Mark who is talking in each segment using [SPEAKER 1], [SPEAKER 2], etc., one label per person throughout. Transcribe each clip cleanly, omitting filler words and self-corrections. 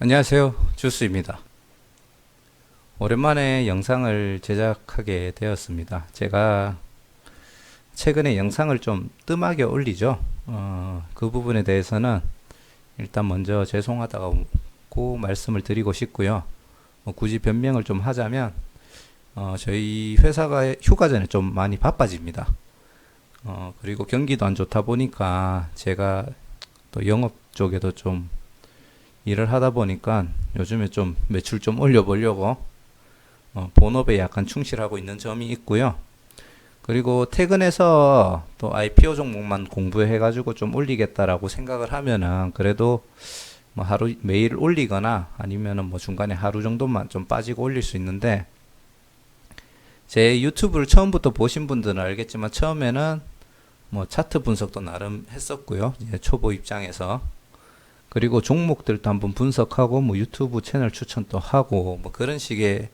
[SPEAKER 1] 안녕하세요. 주스입니다. 오랜만에 영상을 제작하게 되었습니다. 제가 최근에 영상을 좀 뜸하게 올리죠. 그 부분에 대해서는 일단 먼저 죄송하다고 말씀을 드리고 싶고요. 굳이 변명을 좀 하자면 저희 회사가 휴가 전에 좀 많이 바빠집니다. 그리고 경기도 안 좋다 보니까 제가 또 영업 쪽에도 좀 일을 하다 보니까 요즘에 좀 매출 좀 올려보려고 본업에 약간 충실하고 있는 점이 있고요. 그리고 퇴근해서 또 IPO 종목만 공부해가지고 좀 올리겠다라고 생각을 하면은 그래도 뭐 하루 매일 올리거나 아니면은 뭐 중간에 하루 정도만 좀 빠지고 올릴 수 있는데 제 유튜브를 처음부터 보신 분들은 알겠지만 처음에는 뭐 차트 분석도 나름 했었고요. 이제 초보 입장에서 그리고 종목들도 한번 분석하고 뭐 유튜브 채널 추천도 하고 뭐 그런 식의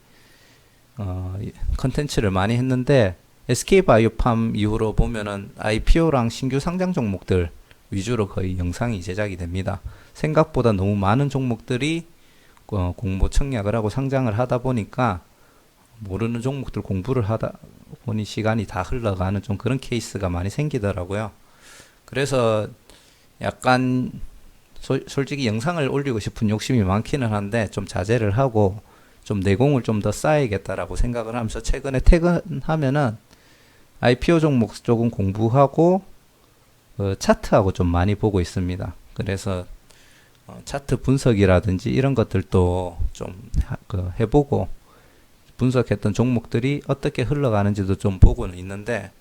[SPEAKER 1] 컨텐츠를 많이 했는데 SK바이오팜 이후로 보면은 IPO랑 신규 상장 종목들 위주로 거의 영상이 제작이 됩니다. 생각보다 너무 많은 종목들이 공모 청약을 하고 상장을 하다 보니까 모르는 종목들 공부를 하다 보니 시간이 다 흘러가는 좀 그런 케이스가 많이 생기더라고요. 그래서 약간 솔직히 영상을 올리고 싶은 욕심이 많기는 한데 좀 자제를 하고 좀 내공을 좀 더 쌓아야겠다라고 생각을 하면서 최근에 퇴근하면은 IPO 종목 쪽은 공부하고 차트하고 좀 많이 보고 있습니다. 그래서 차트 분석이라든지 이런 것들도 좀 해보고 분석했던 종목들이 어떻게 흘러가는지도 좀 보고는 있는데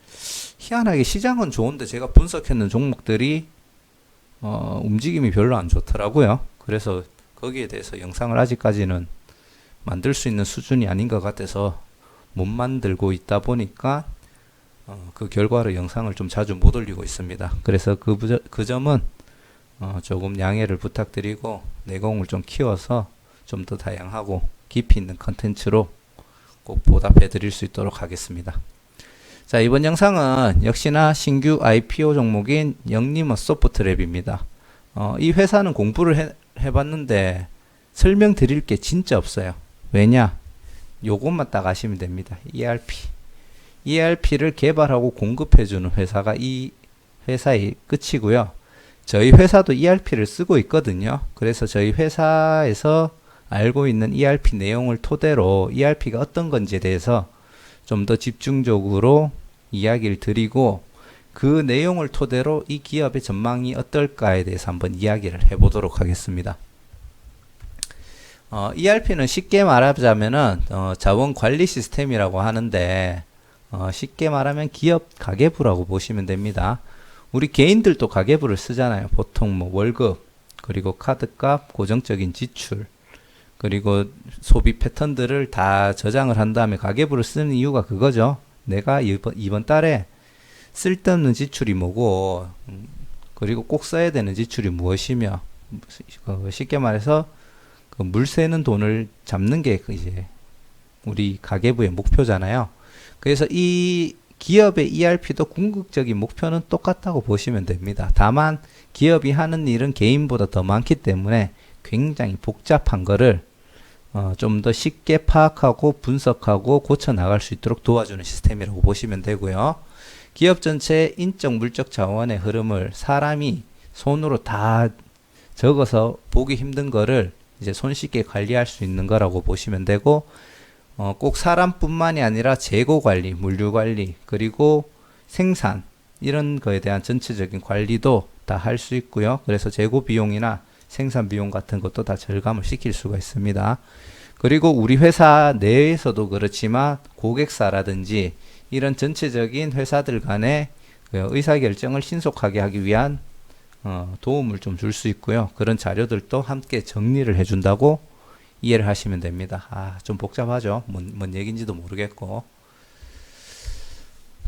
[SPEAKER 1] 희한하게 시장은 좋은데 제가 분석했는 종목들이 움직임이 별로 안 좋더라고요. 그래서 거기에 대해서 영상을 아직까지는 만들 수 있는 수준이 아닌 것 같아서 못 만들고 있다 보니까 그 결과로 영상을 좀 자주 못 올리고 있습니다. 그래서 그 점은 조금 양해를 부탁드리고 내공을 좀 키워서 좀 더 다양하고 깊이 있는 컨텐츠로 꼭 보답해 드릴 수 있도록 하겠습니다. 자, 이번 영상은 역시나 신규 IPO 종목인 영리머 소프트랩입니다. 이 회사는 공부를 해봤는데 설명드릴 게 진짜 없어요. 왜냐? 요것만 딱 아시면 됩니다. ERP. ERP를 개발하고 공급해주는 회사가 이 회사의 끝이고요. 저희 회사도 ERP를 쓰고 있거든요. 그래서 저희 회사에서 알고 있는 ERP 내용을 토대로 ERP가 어떤 건지에 대해서 좀 더 집중적으로 이야기를 드리고 그 내용을 토대로 이 기업의 전망이 어떨까에 대해서 한번 이야기를 해보도록 하겠습니다. ERP는 쉽게 말하자면은 자원 관리 시스템이라고 하는데 쉽게 말하면 기업 가계부라고 보시면 됩니다. 우리 개인들도 가계부를 쓰잖아요. 보통 뭐 월급 그리고 카드값, 고정적인 지출 그리고 소비 패턴들을 다 저장을 한 다음에 가계부를 쓰는 이유가 그거죠. 내가 이번 달에 쓸데없는 지출이 뭐고, 그리고 꼭 써야 되는 지출이 무엇이며, 쉽게 말해서 그 물 새는 돈을 잡는 게 이제 우리 가계부의 목표잖아요. 그래서 이 기업의 ERP도 궁극적인 목표는 똑같다고 보시면 됩니다. 다만 기업이 하는 일은 개인보다 더 많기 때문에 굉장히 복잡한 거를 좀 더 쉽게 파악하고 분석하고 고쳐 나갈 수 있도록 도와주는 시스템이라고 보시면 되고요. 기업 전체의 인적 물적 자원의 흐름을 사람이 손으로 다 적어서 보기 힘든 거를 이제 손쉽게 관리할 수 있는 거라고 보시면 되고 꼭 사람뿐만이 아니라 재고 관리, 물류 관리, 그리고 생산 이런 거에 대한 전체적인 관리도 다 할 수 있고요. 그래서 재고 비용이나 생산 비용 같은 것도 다 절감을 시킬 수가 있습니다. 그리고 우리 회사 내에서도 그렇지만 고객사라든지 이런 전체적인 회사들 간의 의사결정을 신속하게 하기 위한 도움을 좀 줄 수 있고요. 그런 자료들도 함께 정리를 해준다고 이해를 하시면 됩니다. 좀 복잡하죠. 뭔 얘기인지도 모르겠고.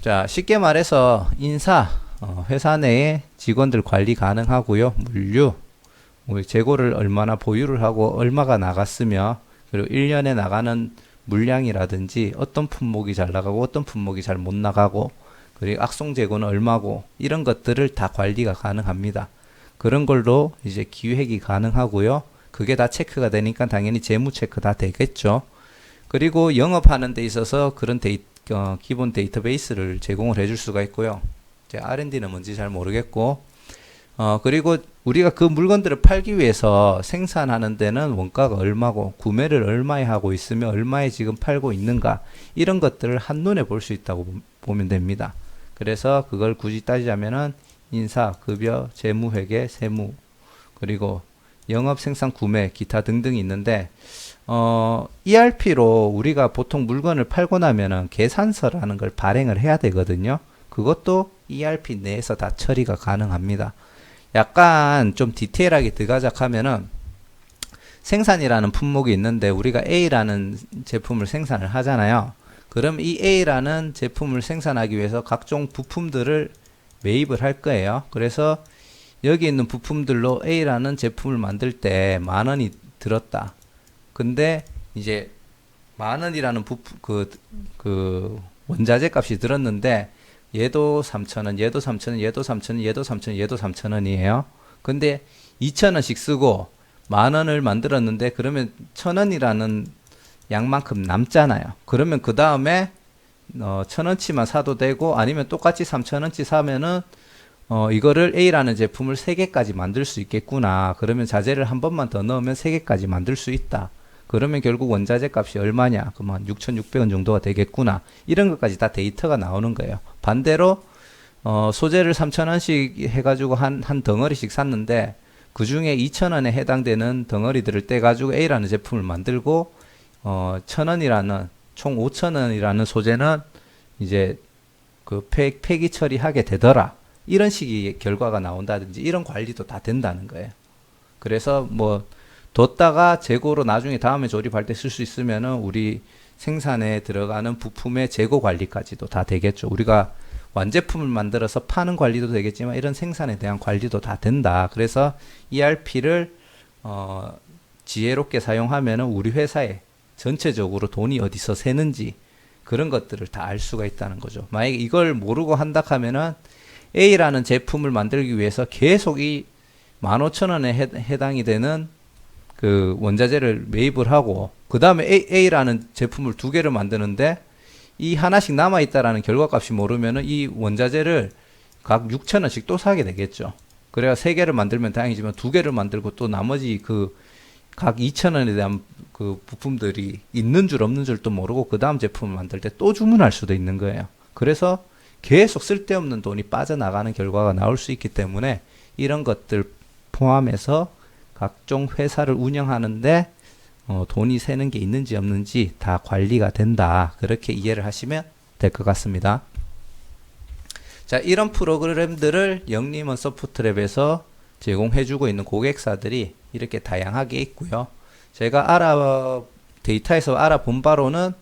[SPEAKER 1] 자, 쉽게 말해서 인사, 회사 내에 직원들 관리 가능하고요. 물류, 우리 재고를 얼마나 보유를 하고 얼마가 나갔으며 그리고 1년에 나가는 물량이라든지 어떤 품목이 잘 나가고 어떤 품목이 잘 못 나가고 그리고 악송 재고는 얼마고 이런 것들을 다 관리가 가능합니다. 그런 걸로 이제 기획이 가능하고요. 그게 다 체크가 되니까 당연히 재무 체크 다 되겠죠. 그리고 영업하는 데 있어서 그런 기본 데이터베이스를 제공을 해줄 수가 있고요. 이제 R&D는 뭔지 잘 모르겠고, 그리고 우리가 그 물건들을 팔기 위해서 생산하는 데는 원가가 얼마고 구매를 얼마에 하고 있으며 얼마에 지금 팔고 있는가, 이런 것들을 한눈에 볼 수 있다고 보면 됩니다. 그래서 그걸 굳이 따지자면은 인사, 급여, 재무, 회계, 세무, 그리고 영업, 생산, 구매, 기타 등등이 있는데, ERP로 우리가 보통 물건을 팔고 나면은 계산서라는 걸 발행을 해야 되거든요. 그것도 ERP 내에서 다 처리가 가능합니다. 약간 좀 디테일하게 들어가자 하면은, 생산이라는 품목이 있는데 우리가 A라는 제품을 생산을 하잖아요. 그럼 이 A라는 제품을 생산하기 위해서 각종 부품들을 매입을 할 거예요. 그래서 여기 있는 부품들로 A라는 제품을 만들 때 10,000원이 들었다. 근데 이제 10,000원이라는 부품, 그 원자재 값이 들었는데 얘도 3,000원, 얘도 3,000원, 얘도 3,000원, 얘도 3,000원, 얘도 3,000원이에요. 근데 2,000원씩 쓰고 10,000원을 만들었는데 그러면 1,000원이라는 양만큼 남잖아요. 그러면 그 다음에 1,000원치만 사도 되고, 아니면 똑같이 3,000원치 사면은 이거를 A라는 제품을 3개까지 만들 수 있겠구나. 그러면 자재를 한 번만 더 넣으면 3개까지 만들 수 있다. 그러면 결국 원자재 값이 얼마냐? 그러면 한 6,600원 정도가 되겠구나. 이런 것까지 다 데이터가 나오는 거예요. 반대로 소재를 3,000원씩 해가지고 한 덩어리씩 샀는데 그 중에 2,000원에 해당되는 덩어리들을 떼가지고 A라는 제품을 만들고 1,000원이라는 총 5,000원이라는 소재는 이제 그 폐기 처리하게 되더라. 이런 식의 결과가 나온다든지 이런 관리도 다 된다는 거예요. 그래서 뭐 뒀다가 재고로 나중에 다음에 조립할 때 쓸 수 있으면은 우리 생산에 들어가는 부품의 재고 관리까지도 다 되겠죠. 우리가 완제품을 만들어서 파는 관리도 되겠지만 이런 생산에 대한 관리도 다 된다. 그래서 ERP를 지혜롭게 사용하면은 우리 회사에 전체적으로 돈이 어디서 새는지 그런 것들을 다 알 수가 있다는 거죠. 만약에 이걸 모르고 한다 하면은 A라는 제품을 만들기 위해서 계속 이 15,000원에 해당이 되는 그 원자재를 매입을 하고 그 다음에 A라는 제품을 2개를 만드는데 이 하나씩 남아있다라는 결과값이 모르면은 이 원자재를 각 6,000원씩 또 사게 되겠죠. 그래야 3개를 만들면 다행이지만 2개를 만들고 또 나머지 그 각 2,000원에 대한 그 부품들이 있는 줄 없는 줄도 모르고 그 다음 제품을 만들 때 또 주문할 수도 있는 거예요. 그래서 계속 쓸데없는 돈이 빠져나가는 결과가 나올 수 있기 때문에 이런 것들 포함해서 각종 회사를 운영하는데 돈이 새는 게 있는지 없는지 다 관리가 된다. 그렇게 이해를 하시면 될 것 같습니다. 자, 이런 프로그램들을 영림원 소프트랩에서 제공해주고 있는 고객사들이 이렇게 다양하게 있고요. 제가 데이터에서 알아본 바로는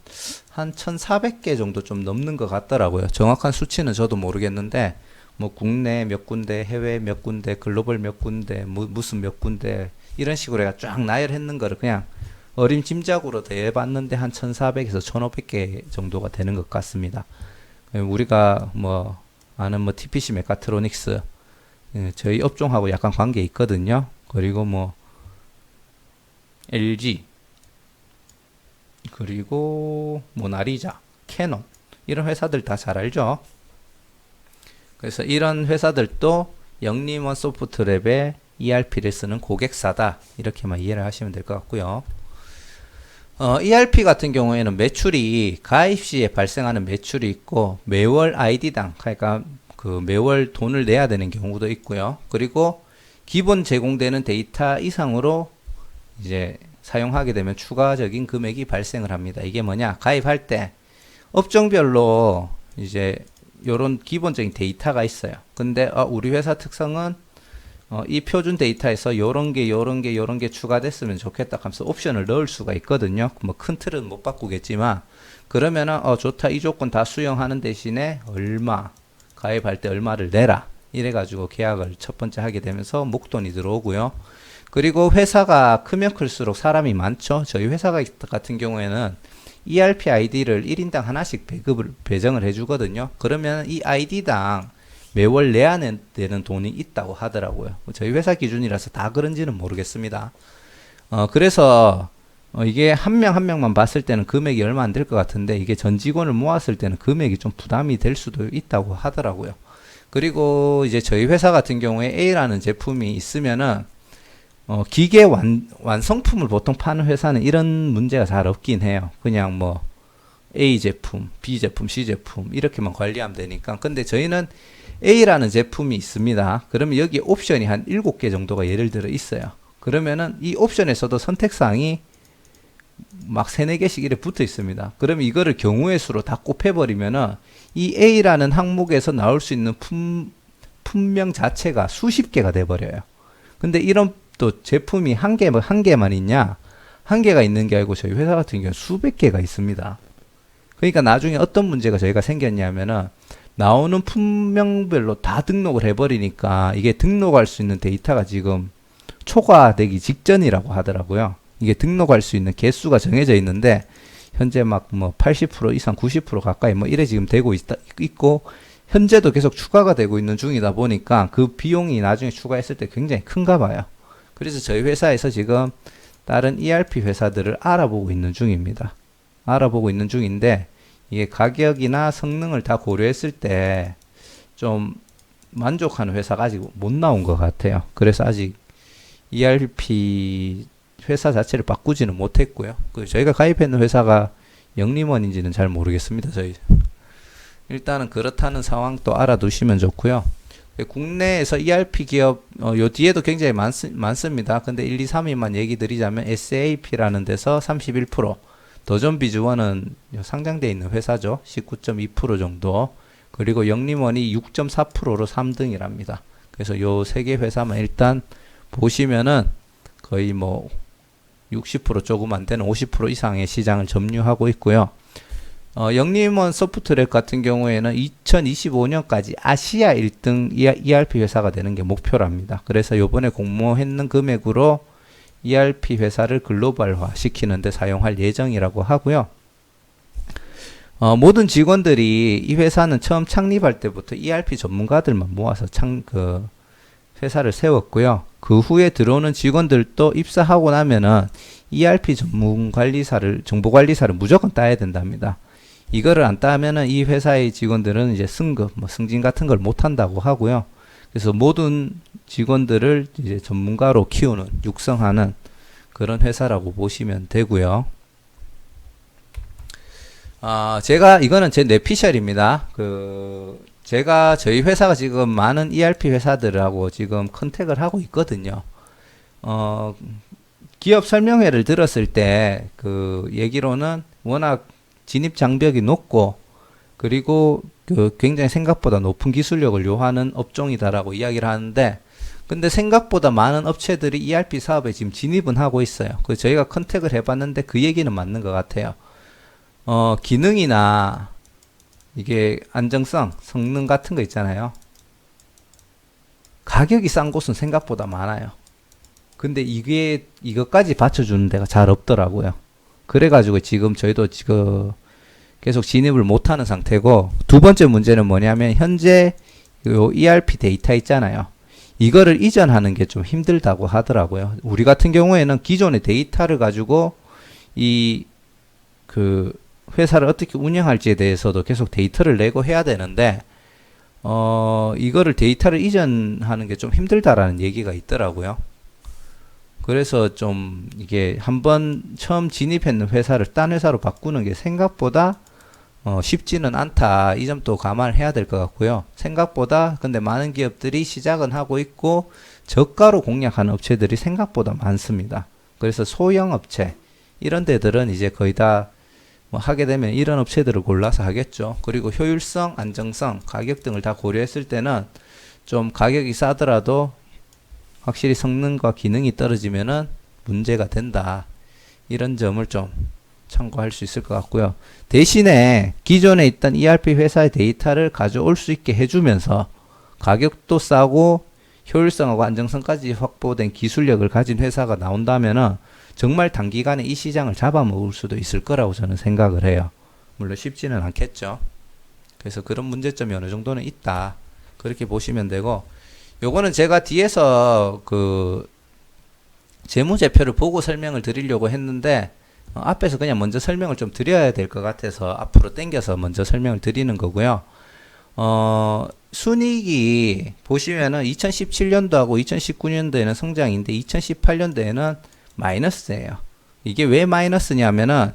[SPEAKER 1] 한 1,400개 정도 좀 넘는 것 같더라고요. 정확한 수치는 저도 모르겠는데 뭐 국내 몇 군데, 해외 몇 군데, 글로벌 몇 군데, 무슨 몇 군데 이런 식으로 해가 쫙 나열했는 거를 그냥 어림짐작으로 대봤는데 한 1,400에서 1,500개 정도가 되는 것 같습니다. 우리가 뭐 아는 뭐 TPC 메카트로닉스 저희 업종하고 약간 관계 있거든요. 그리고 뭐 LG 그리고 모나리자, 캐논 이런 회사들 다 잘 알죠. 그래서 이런 회사들도 영림원 소프트랩의 ERP를 쓰는 고객사다. 이렇게만 이해를 하시면 될 것 같고요. ERP 같은 경우에는 매출이 가입 시에 발생하는 매출이 있고 매월 ID당 그러니까 그 매월 돈을 내야 되는 경우도 있고요. 그리고 기본 제공되는 데이터 이상으로 이제 사용하게 되면 추가적인 금액이 발생을 합니다. 이게 뭐냐? 가입할 때 업종별로 이제 요런 기본적인 데이터가 있어요. 근데 우리 회사 특성은 이 표준 데이터에서 요런 게 추가됐으면 좋겠다 하면서 옵션을 넣을 수가 있거든요. 뭐 큰 틀은 못 바꾸겠지만 그러면은 좋다 이 조건 다 수용하는 대신에 얼마 가입할 때 얼마를 내라 이래 가지고 계약을 첫 번째 하게 되면서 목돈이 들어오고요. 그리고 회사가 크면 클수록 사람이 많죠. 저희 회사 같은 경우에는 ERP 아이디를 1인당 하나씩 배정을 해주거든요. 그러면 이 아이디당 매월 내야 되는 돈이 있다고 하더라고요. 저희 회사 기준이라서 다 그런지는 모르겠습니다. 그래서 이게 한 명 한 명만 봤을 때는 금액이 얼마 안 될 것 같은데 이게 전 직원을 모았을 때는 금액이 좀 부담이 될 수도 있다고 하더라고요. 그리고 이제 저희 회사 같은 경우에 A라는 제품이 있으면은 기계 완성품을 보통 파는 회사는 이런 문제가 잘 없긴 해요. 그냥 뭐 A 제품, B 제품, C 제품 이렇게만 관리하면 되니까. 근데 저희는 A라는 제품이 있습니다. 그러면 여기 옵션이 한 7개 정도가 예를 들어 있어요. 그러면은 이 옵션에서도 선택사항이 막 3, 4개씩 이렇게 붙어 있습니다. 그러면 이거를 경우의 수로 다 곱해버리면은 이 A라는 항목에서 나올 수 있는 품명 자체가 수십 개가 돼버려요. 근데 이런 또 제품이 한 개만 있냐? 한 개가 있는 게 아니고 저희 회사 같은 경우는 수백 개가 있습니다. 그러니까 나중에 어떤 문제가 저희가 생겼냐면은 나오는 품명별로 다 등록을 해버리니까 이게 등록할 수 있는 데이터가 지금 초과되기 직전이라고 하더라고요. 이게 등록할 수 있는 개수가 정해져 있는데 현재 막 뭐 80% 이상 90% 가까이 뭐 이래 지금 되고 있고 현재도 계속 추가가 되고 있는 중이다 보니까 그 비용이 나중에 추가했을 때 굉장히 큰가 봐요. 그래서 저희 회사에서 지금 다른 ERP 회사들을 알아보고 있는 중입니다. 알아보고 있는 중인데 이게 가격이나 성능을 다 고려했을 때 좀 만족하는 회사가 아직 못 나온 것 같아요. 그래서 아직 ERP 회사 자체를 바꾸지는 못했고요. 저희가 가입했는 회사가 영림원인지는 잘 모르겠습니다. 저희 일단은 그렇다는 상황 또 알아두시면 좋고요. 국내에서 ERP 기업 요 뒤에도 굉장히 많습니다. 근데 1, 2, 3위만 얘기 드리자면 SAP라는 데서 31%, 더존비즈원은 상장되어 있는 회사죠. 19.2% 정도. 그리고 영림원이 6.4%로 3등이랍니다. 그래서 요 세 개 회사만 일단 보시면은 거의 뭐 60% 조금 안 되는 50% 이상의 시장을 점유하고 있고요. 영림원 소프트랩 같은 경우에는 2025년까지 아시아 1등 ERP 회사가 되는 게 목표랍니다. 그래서 요번에 공모했는 금액으로 ERP 회사를 글로벌화 시키는데 사용할 예정이라고 하고요. 모든 직원들이 이 회사는 처음 창립할 때부터 ERP 전문가들만 모아서 회사를 세웠고요. 그 후에 들어오는 직원들도 입사하고 나면은 ERP 정보관리사를 무조건 따야 된답니다. 이거를 안 따면은 이 회사의 직원들은 이제 승급, 승진 같은 걸 못 한다고 하고요. 그래서 모든 직원들을 이제 전문가로 키우는, 육성하는 그런 회사라고 보시면 되고요. 이거는 제 뇌피셜입니다. 제가 저희 회사가 지금 많은 ERP 회사들하고 지금 컨택을 하고 있거든요. 기업 설명회를 들었을 때 얘기로는 워낙 진입 장벽이 높고 그리고 굉장히 생각보다 높은 기술력을 요하는 업종이다라고 이야기를 하는데 근데 생각보다 많은 업체들이 ERP 사업에 지금 진입은 하고 있어요. 저희가 컨택을 해봤는데 그 얘기는 맞는 것 같아요. 기능이나 이게 안정성, 성능 같은 거 있잖아요. 가격이 싼 곳은 생각보다 많아요. 근데 이것까지 받쳐주는 데가 잘 없더라고요. 그래가지고 지금 저희도 계속 진입을 못하는 상태고, 두 번째 문제는 뭐냐면, 현재 요 ERP 데이터 있잖아요. 이거를 이전하는 게 좀 힘들다고 하더라고요. 우리 같은 경우에는 기존의 데이터를 가지고 회사를 어떻게 운영할지에 대해서도 계속 데이터를 내고 해야 되는데, 이거를 데이터를 이전하는 게 좀 힘들다라는 얘기가 있더라고요. 그래서 좀 이게 한번 처음 진입했는 회사를 딴 회사로 바꾸는 게 생각보다 쉽지는 않다. 이 점도 감안해야 될 것 같고요. 생각보다 근데 많은 기업들이 시작은 하고 있고 저가로 공략하는 업체들이 생각보다 많습니다. 그래서 소형 업체 이런 데들은 이제 거의 다 하게 되면 이런 업체들을 골라서 하겠죠. 그리고 효율성, 안정성, 가격 등을 다 고려했을 때는 좀 가격이 싸더라도 확실히 성능과 기능이 떨어지면은 문제가 된다. 이런 점을 좀 참고할 수 있을 것 같고요. 대신에 기존에 있던 ERP 회사의 데이터를 가져올 수 있게 해주면서 가격도 싸고 효율성하고 안정성까지 확보된 기술력을 가진 회사가 나온다면은 정말 단기간에 이 시장을 잡아먹을 수도 있을 거라고 저는 생각을 해요. 물론 쉽지는 않겠죠. 그래서 그런 문제점이 어느 정도는 있다. 그렇게 보시면 되고, 요거는 제가 뒤에서 재무제표를 보고 설명을 드리려고 했는데 앞에서 그냥 먼저 설명을 좀 드려야 될 것 같아서 앞으로 당겨서 먼저 설명을 드리는 거고요. 순이익이 보시면은 2017년도하고 2019년도에는 성장인데 2018년도에는 마이너스예요. 이게 왜 마이너스냐면은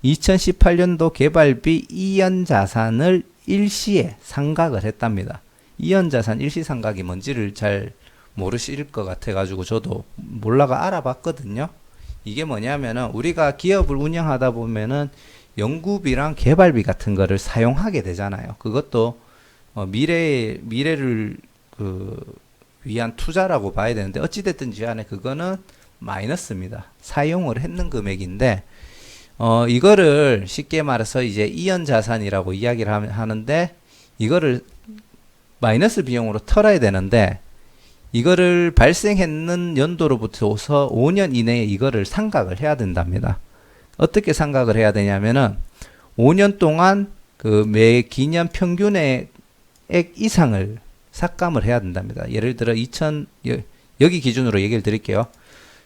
[SPEAKER 1] 2018년도 개발비 이연자산을 일시에 상각을 했답니다. 이연자산 일시 상각이 뭔지를 잘 모르실 것 같아가지고 저도 몰라가 알아봤거든요. 이게 뭐냐면은 우리가 기업을 운영하다 보면은 연구비랑 개발비 같은 거를 사용하게 되잖아요. 그것도 미래를 위한 투자라고 봐야 되는데 어찌됐든지 간에 그거는 마이너스입니다. 사용을 했는 금액인데 이거를 쉽게 말해서 이제 이연자산이라고 이야기를 하는데 이거를 마이너스 비용으로 털어야 되는데 이거를 발생했는 연도로부터서 5년 이내에 이거를 상각을 해야 된답니다. 어떻게 상각을 해야 되냐면은 5년 동안 그 매 기년 평균의 액 이상을 삭감을 해야 된답니다. 예를 들어 여기 기준으로 얘기를 드릴게요.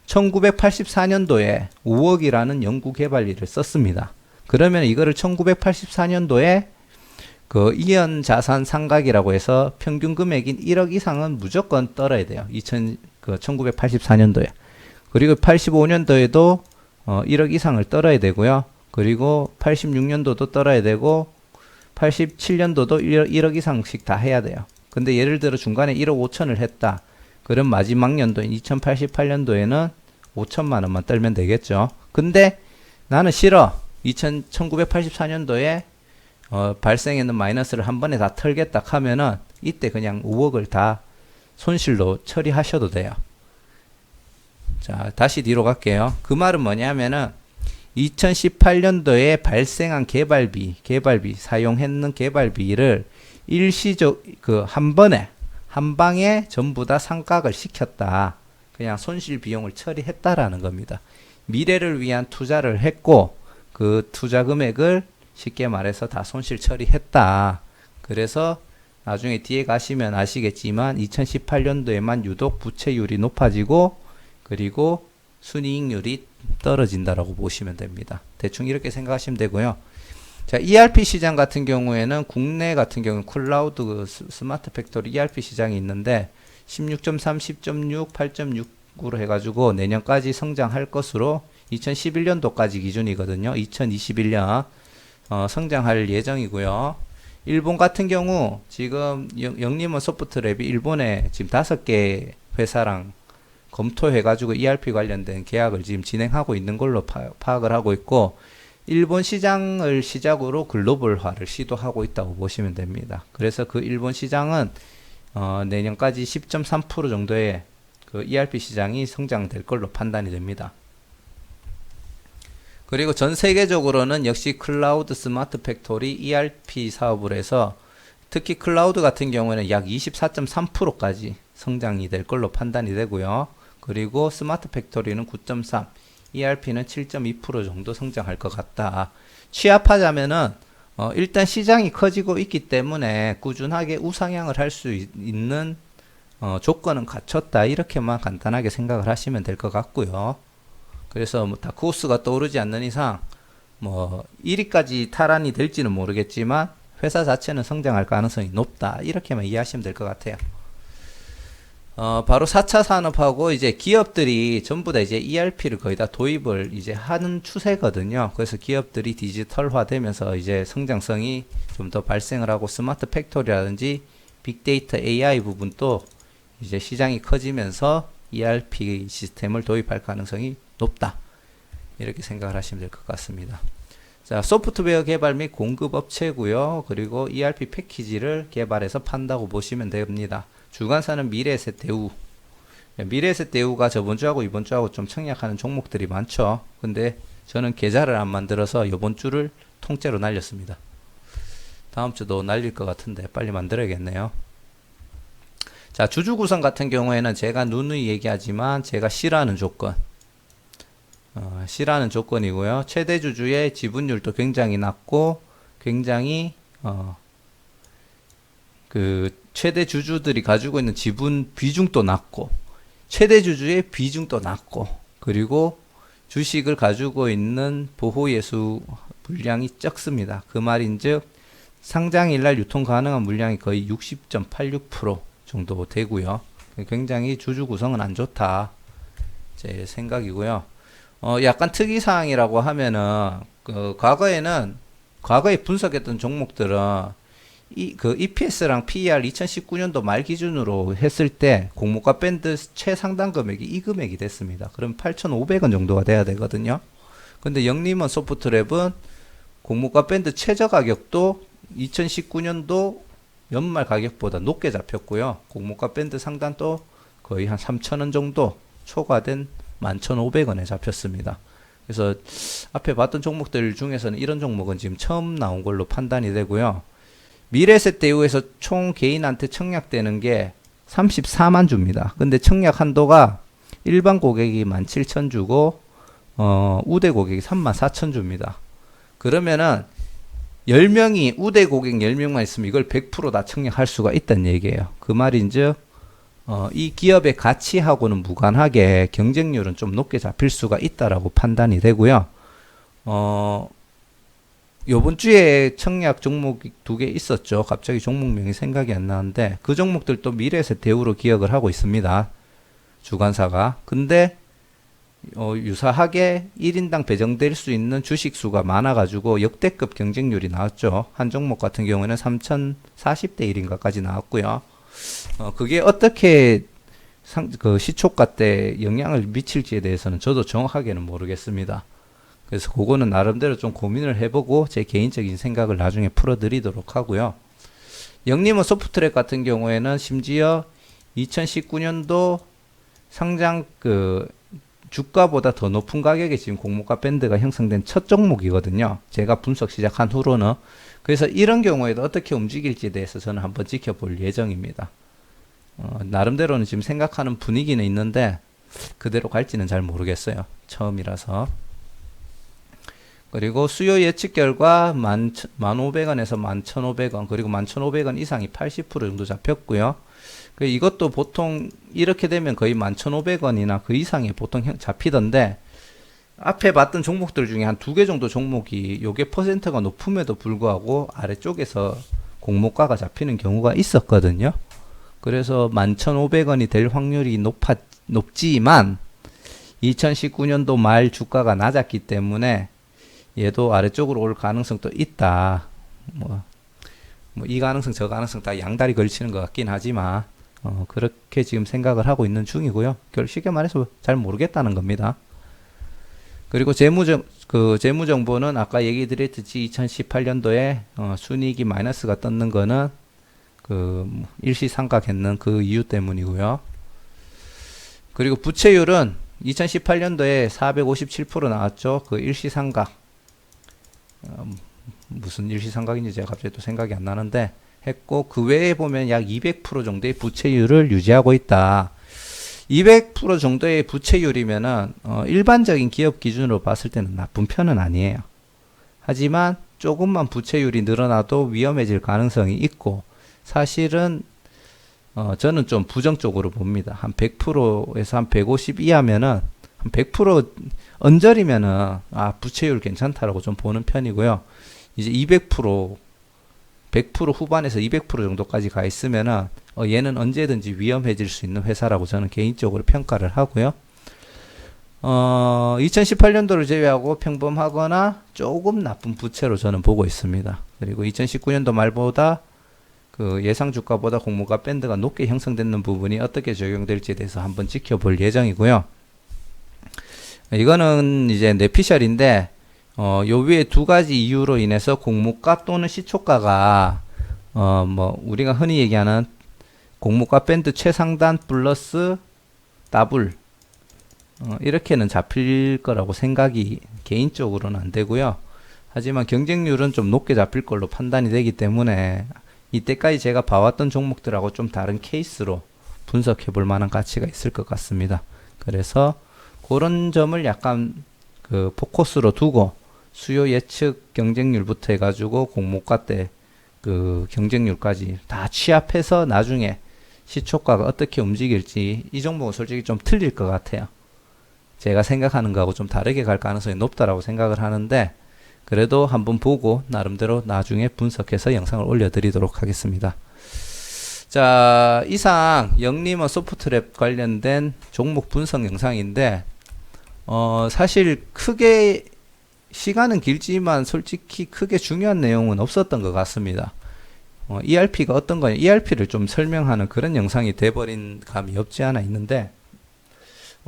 [SPEAKER 1] 1984년도에 5억이라는 연구개발비를 썼습니다. 그러면 이거를 1984년도에 그 이연 자산 상각이라고 해서 평균 금액인 1억 이상은 무조건 떨어야 돼요. 1984년도에. 그리고 85년도에도 1억 이상을 떨어야 되고요. 그리고 86년도도 떨어야 되고 87년도도 1억 이상씩 다 해야 돼요. 근데 예를 들어 중간에 1억 5천을 했다. 그럼 마지막 연도인 2088년도에는 5천만 원만 떨면 되겠죠. 근데 나는 싫어. 1984년도에 발생했는 마이너스를 한 번에 다 털겠다 하면은 이때 그냥 5억을 다 손실로 처리하셔도 돼요. 자, 다시 뒤로 갈게요. 그 말은 뭐냐면은 2018년도에 발생한 개발비 사용했는 개발비를 일시적 한 방에 전부 다 상각을 시켰다. 그냥 손실 비용을 처리했다라는 겁니다. 미래를 위한 투자를 했고 그 투자 금액을 쉽게 말해서 다 손실 처리했다. 그래서 나중에 뒤에 가시면 아시겠지만 2018년도에만 유독 부채율이 높아지고 그리고 순이익률이 떨어진다라고 보시면 됩니다. 대충 이렇게 생각하시면 되고요. 자, ERP 시장 같은 경우에는 국내 같은 경우는 클라우드 스마트 팩토리 ERP 시장이 있는데 16.3, 10.6, 8.6으로 해가지고 내년까지 성장할 것으로 2011년도까지 기준이거든요. 2021년 성장할 예정이고요. 일본 같은 경우 지금 영림원 소프트랩이 일본에 지금 5개 회사랑 검토해가지고 ERP 관련된 계약을 지금 진행하고 있는 걸로 파악을 하고 있고 일본 시장을 시작으로 글로벌화를 시도하고 있다고 보시면 됩니다. 그래서 그 일본 시장은 내년까지 10.3% 정도의 그 ERP 시장이 성장될 걸로 판단이 됩니다. 그리고 전 세계적으로는 역시 클라우드 스마트 팩토리 ERP 사업을 해서 특히 클라우드 같은 경우에는 약 24.3%까지 성장이 될 걸로 판단이 되고요. 그리고 스마트 팩토리는 9.3, ERP는 7.2% 정도 성장할 것 같다. 취합하자면은 일단 시장이 커지고 있기 때문에 꾸준하게 우상향을 할 수 있는 조건은 갖췄다. 이렇게만 간단하게 생각을 하시면 될 것 같고요. 그래서 뭐 다크호스가 떠오르지 않는 이상 뭐 1위까지 탈환이 될지는 모르겠지만 회사 자체는 성장할 가능성이 높다. 이렇게만 이해하시면 될 것 같아요. 바로 4차 산업하고 이제 기업들이 전부 다 이제 ERP를 거의 다 도입을 이제 하는 추세거든요. 그래서 기업들이 디지털화 되면서 이제 성장성이 좀 더 발생을 하고 스마트 팩토리라든지 빅데이터 AI 부분도 이제 시장이 커지면서 ERP 시스템을 도입할 가능성이 높다. 이렇게 생각을 하시면 될 것 같습니다. 자, 소프트웨어 개발 및 공급 업체고요. 그리고 ERP 패키지를 개발해서 판다고 보시면 됩니다. 주관사는 미래에셋 대우. 미래에셋 대우가 저번 주하고 이번 주하고 좀 청약하는 종목들이 많죠. 근데 저는 계좌를 안 만들어서 이번 주를 통째로 날렸습니다. 다음 주도 날릴 것 같은데 빨리 만들어야겠네요. 자, 주주 구성 같은 경우에는 제가 누누이 얘기하지만 제가 싫어하는 조건. 싫어하는 조건이고요. 최대 주주의 지분율도 굉장히 낮고 굉장히 그 최대 주주들이 가지고 있는 지분 비중도 낮고 최대 주주의 비중도 낮고 그리고 주식을 가지고 있는 보호예수 물량이 적습니다. 그 말인즉 상장일날 유통 가능한 물량이 거의 60.86% 정도 되고요. 굉장히 주주 구성은 안 좋다 제 생각이고요. 약간 특이사항이라고 하면은 과거에 분석했던 종목들은 EPS랑 PER 2019년도 말 기준으로 했을 때 공모가 밴드 최상단 금액이 이 금액이 됐습니다. 그럼 8,500원 정도가 돼야 되거든요. 근데 영림원 소프트랩은 공모가 밴드 최저 가격도 2019년도 연말 가격보다 높게 잡혔고요. 공모가 밴드 상단도 거의 한 3,000원 정도 초과된 11,500원에 잡혔습니다. 그래서 앞에 봤던 종목들 중에서는 이런 종목은 지금 처음 나온 걸로 판단이 되고요. 미래에셋 대우에서 총 개인한테 청약되는 게 34만 주입니다. 근데 청약 한도가 일반 고객이 17,000주고 우대 고객이 34,000주입니다. 그러면은 10명이 우대 고객 10명만 있으면 이걸 100%다 청약할 수가 있다는 얘기예요. 그 말인즉 이 기업의 가치하고는 무관하게 경쟁률은 좀 높게 잡힐 수가 있다라고 판단이 되고요. 요번 주에 청약 종목이 2개 있었죠. 갑자기 종목명이 생각이 안 나는데 그 종목들도 미래에셋 대우로 기억을 하고 있습니다. 주관사가. 근데 유사하게 1인당 배정될 수 있는 주식수가 많아가지고 역대급 경쟁률이 나왔죠. 한 종목 같은 경우에는 3,040대 1인가까지 나왔고요. 그게 어떻게 시초가 때 영향을 미칠지에 대해서는 저도 정확하게는 모르겠습니다. 그래서 그거는 나름대로 좀 고민을 해보고 제 개인적인 생각을 나중에 풀어드리도록 하고요. 영림원 소프트랩 같은 경우에는 심지어 2019년도 상장 주가보다 더 높은 가격에 지금 공모가 밴드가 형성된 첫 종목이거든요. 제가 분석 시작한 후로는. 그래서 이런 경우에도 어떻게 움직일지에 대해서 저는 한번 지켜볼 예정입니다. 나름대로는 지금 생각하는 분위기는 있는데 그대로 갈지는 잘 모르겠어요. 처음이라서. 그리고 수요 예측 결과 1,500원에서 11,500원 그리고 11,500원 이상이 80% 정도 잡혔고요. 이것도 보통 이렇게 되면 거의 11,500원이나 그 이상이 보통 잡히던데 앞에 봤던 종목들 중에 한 2개 정도 종목이 요게 퍼센트가 높음에도 불구하고 아래쪽에서 공모가가 잡히는 경우가 있었거든요. 그래서 11,500원이 될 확률이 높지만 2019년도 말 주가가 낮았기 때문에 얘도 아래쪽으로 올 가능성도 있다. 이 가능성 저 가능성 다 양다리 걸치는 것 같긴 하지만 그렇게 지금 생각을 하고 있는 중이고요. 쉽게 말해서 잘 모르겠다는 겁니다. 그리고 재무정보는 아까 얘기 드렸듯이 2018년도에 순이익이 마이너스가 떴는 거는 일시삼각했는 그 이유 때문이고요. 그리고 부채율은 2018년도에 457% 나왔죠. 그 일시삼각 무슨 일시삼각인지 제가 갑자기 또 생각이 안 나는데 했고 그 외에 보면 약 200% 정도의 부채율을 유지하고 있다. 200% 정도의 부채율이면은 일반적인 기업 기준으로 봤을 때는 나쁜 편은 아니에요. 하지만 조금만 부채율이 늘어나도 위험해질 가능성이 있고 사실은 저는 좀 부정적으로 봅니다. 한 100%에서 한 150 이하면은 한 100% 언저리면은 부채율 괜찮다라고 좀 보는 편이고요. 이제 200% 100% 후반에서 200% 정도까지 가 있으면은 얘는 언제든지 위험해질 수 있는 회사라고 저는 개인적으로 평가를 하고요. 2018년도를 제외하고 평범하거나 조금 나쁜 부채로 저는 보고 있습니다. 그리고 2019년도 말보다 그 예상 주가보다 공모가 밴드가 높게 형성되는 부분이 어떻게 적용될지에 대해서 한번 지켜볼 예정이고요. 이거는 이제 뇌피셜인데 요 위에 2가지 이유로 인해서 공모가 또는 시초가가 우리가 흔히 얘기하는 공모가 밴드 최상단 플러스 더블 이렇게는 잡힐 거라고 생각이 개인적으로는 안 되고요. 하지만 경쟁률은 좀 높게 잡힐 걸로 판단이 되기 때문에 이때까지 제가 봐왔던 종목들하고 좀 다른 케이스로 분석해 볼 만한 가치가 있을 것 같습니다. 그래서 그런 점을 약간 포커스로 두고 수요 예측 경쟁률부터 해가지고 공모가 때 그 경쟁률까지 다 취합해서 나중에 시초가가 어떻게 움직일지 이 종목은 솔직히 좀 틀릴 것 같아요. 제가 생각하는 거하고 좀 다르게 갈 가능성이 높다라고 생각을 하는데, 그래도 한번 보고 나름대로 나중에 분석해서 영상을 올려드리도록 하겠습니다. 자, 이상 영리머 소프트랩 관련된 종목 분석 영상인데, 사실 크게 시간은 길지만 솔직히 크게 중요한 내용은 없었던 것 같습니다. ERP가 어떤 거냐, ERP를 좀 설명하는 그런 영상이 돼버린 감이 없지 않아 있는데,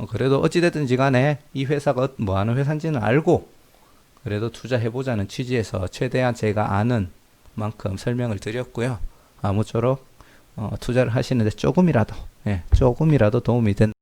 [SPEAKER 1] 그래도 어찌됐든지 간에 이 회사가 뭐 하는 회사인지는 알고 그래도 투자해보자는 취지에서 최대한 제가 아는 만큼 설명을 드렸고요. 아무쪼록 투자를 하시는데 조금이라도 도움이 된다.